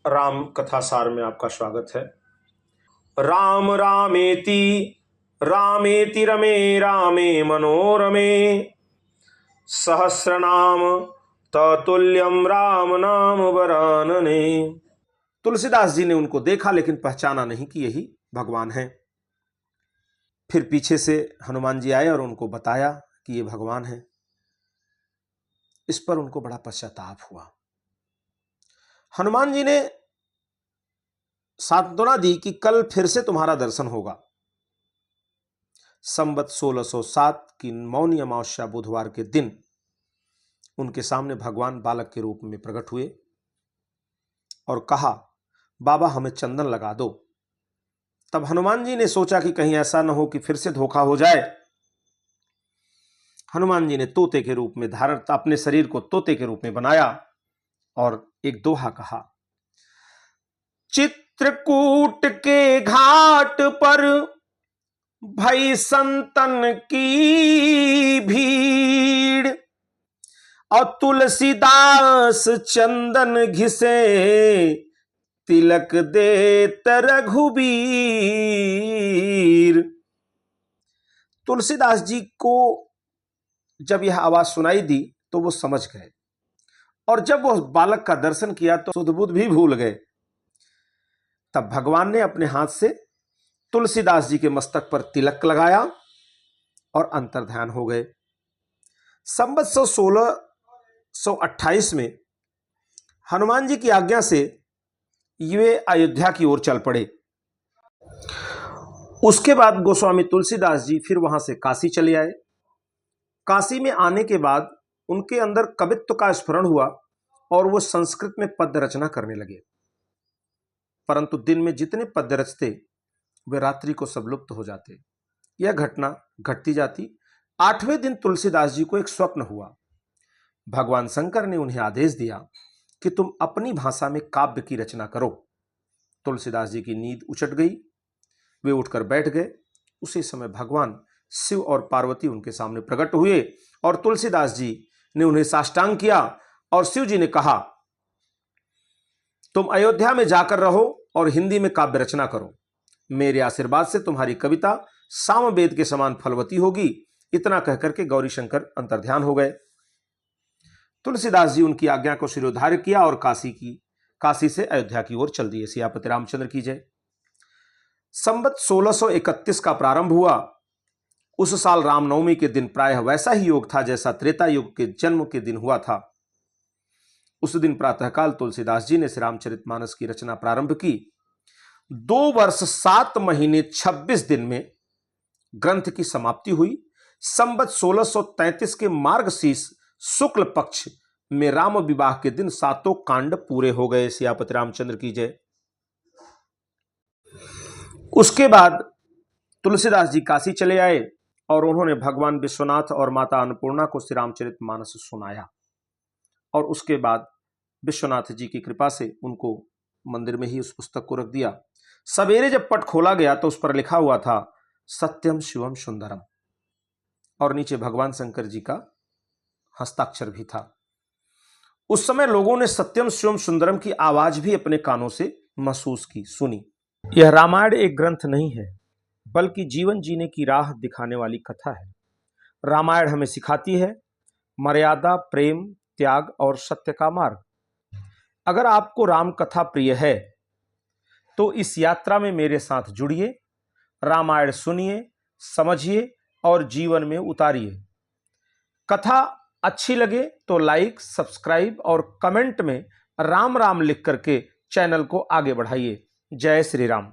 राम कथा सार में आपका स्वागत है। राम रामेति रामेति रमे रामे मनोरमे सहस्रनाम ततुल्यम राम नाम वरानने। तुलसीदास जी ने उनको देखा लेकिन पहचाना नहीं कि यही भगवान हैं। फिर पीछे से हनुमान जी आए और उनको बताया कि ये भगवान हैं। इस पर उनको बड़ा पश्चाताप हुआ। हनुमान जी ने सांत्वना दी कि कल फिर से तुम्हारा दर्शन होगा। संवत 1607 की मौनी अमावस्या बुधवार के दिन उनके सामने भगवान बालक के रूप में प्रकट हुए और कहा, बाबा हमें चंदन लगा दो। तब हनुमान जी ने सोचा कि कहीं ऐसा न हो कि फिर से धोखा हो जाए। हनुमान जी ने तोते के रूप में धारण, अपने शरीर को तोते के रूप में बनाया और एक दोहा कहा, चित्रकूट के घाट पर भई संतन की भीड़ और तुलसीदास चंदन घिसे तिलक देत रघुबीर। तुलसीदास जी को जब यह आवाज सुनाई दी तो वो समझ गए और जब वो बालक का दर्शन किया तो सुध बुध भी भूल गए। तब भगवान ने अपने हाथ से तुलसीदास जी के मस्तक पर तिलक लगाया और अंतर्ध्यान हो गए। संवत 1628 में हनुमान जी की आज्ञा से ये अयोध्या की ओर चल पड़े। उसके बाद गोस्वामी तुलसीदास जी फिर वहां से काशी चले आए। काशी में आने के बाद उनके अंदर कवित्व का स्फुरण हुआ और वो संस्कृत में पद्य रचना करने लगे। परंतु दिन में जितने पद्य रचते वे रात्रि को सब लुप्त हो जाते। यह घटना घटती जाती। 8वें दिन तुलसीदास जी को एक स्वप्न हुआ। भगवान शंकर ने उन्हें आदेश दिया कि तुम अपनी भाषा में काव्य की रचना करो। तुलसीदास जी की नींद उचट गई। वे उठकर बैठ गए। उसी समय भगवान शिव और पार्वती उनके सामने प्रकट हुए और तुलसीदास जी ने उन्हें साष्टांग किया और शिव जी ने कहा, तुम अयोध्या में जाकर रहो और हिंदी में काव्य रचना करो। मेरे आशीर्वाद से तुम्हारी कविता सामवेद के समान फलवती होगी। इतना कहकर के गौरी शंकर अंतर्ध्यान हो गए। तुलसीदास जी उनकी आज्ञा को शिरोधार्य किया और काशी से अयोध्या की ओर चल दिए। सियापति रामचंद्र की जय। संवत 1631 का प्रारंभ हुआ। उस साल रामनवमी के दिन प्रायः वैसा ही योग था जैसा त्रेता युग के जन्म के दिन हुआ था। उस दिन प्रातःकाल तुलसीदास जी ने श्री रामचरितमानस की रचना प्रारंभ की। 2 वर्ष 7 महीने 26 दिन में ग्रंथ की समाप्ति हुई। संवत 1633 के मार्गशीर्ष शुक्ल पक्ष में राम विवाह के दिन 7 कांड पूरे हो गए। सियापति रामचंद्र की जय। उसके बाद तुलसीदास जी काशी चले आए और उन्होंने भगवान विश्वनाथ और माता अन्नपूर्णा को श्री रामचरितमानस सुनाया और उसके बाद विश्वनाथ जी की कृपा से उनको मंदिर में ही उस पुस्तक को रख दिया। सवेरे जब पट खोला गया तो उस पर लिखा हुआ था सत्यम शिवम सुंदरम और नीचे भगवान शंकर जी का हस्ताक्षर भी था। उस समय लोगों ने सत्यम शिवम सुंदरम की आवाज भी अपने कानों से महसूस की, सुनी। यह रामायण एक ग्रंथ नहीं है बल्कि जीवन जीने की राह दिखाने वाली कथा है। रामायण हमें सिखाती है मर्यादा, प्रेम, त्याग और सत्य का मार्ग। अगर आपको राम कथा प्रिय है तो इस यात्रा में मेरे साथ जुड़िए, रामायण सुनिए, समझिए और जीवन में उतारिए। कथा अच्छी लगे तो लाइक, सब्सक्राइब और कमेंट में राम राम लिख करके चैनल को आगे बढ़ाइए। जय श्री राम।